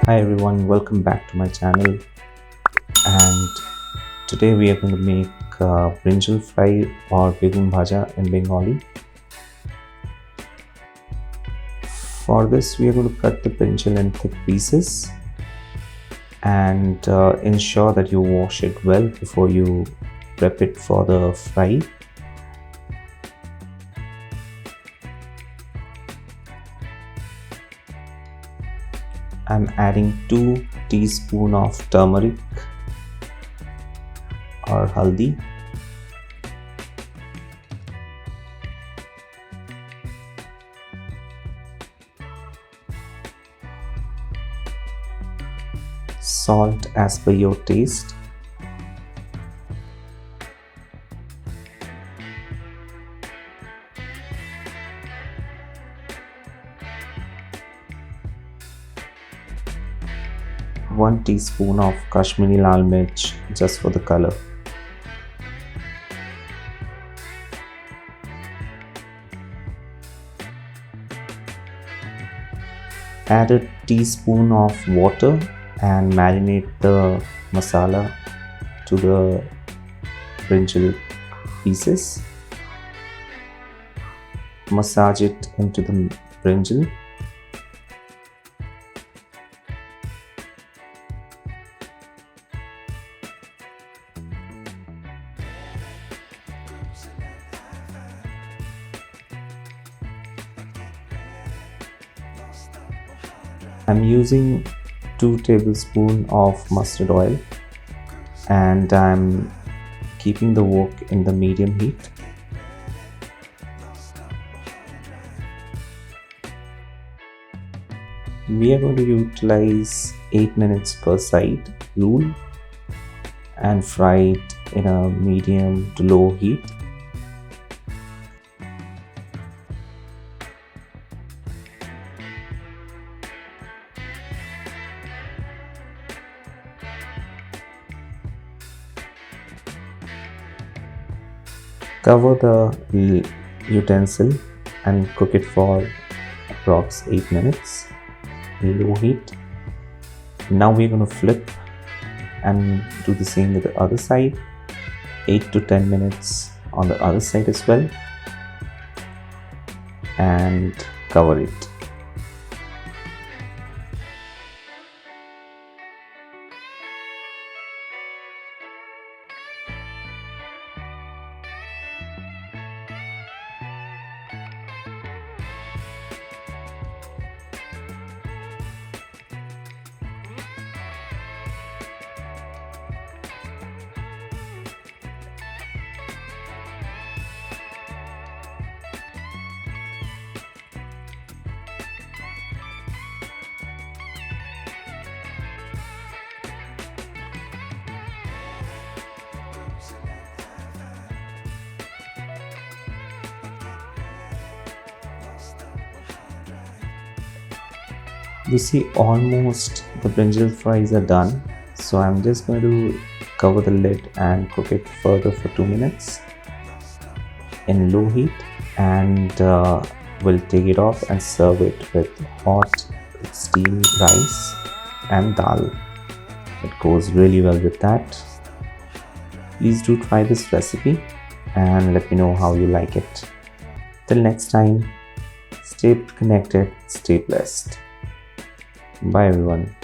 Hi everyone, welcome back to my channel. And today we are going to make brinjal fry or Bhaja in Bengali. For this we are going to cut the brinjal in thick pieces and ensure that you wash it well before you prep it for the fry. I'm adding 2 teaspoons of turmeric or haldi, salt as per your taste, one teaspoon of Kashmiri Lal Mirch just for the color. Add a teaspoon of water and marinate the masala to the brinjal pieces. Massage it into the brinjal. I'm using 2 tablespoons of mustard oil and I'm keeping the wok in the medium heat. We are going to utilize 8 minutes per side rule and fry it in a medium to low heat. Cover the utensil and cook it for approx 8 minutes in low heat. Now we're going to flip and do the same with the other side. 8 to 10 minutes on the other side as well, and cover it. You see, almost the brinjal fries are done, so I'm just going to cover the lid and cook it further for 2 minutes in low heat, and we'll take it off and serve it with hot steamed rice and dal. It goes really well with that. Please do try this recipe and let me know how you like it. Till next time, stay connected, stay blessed. Bye everyone.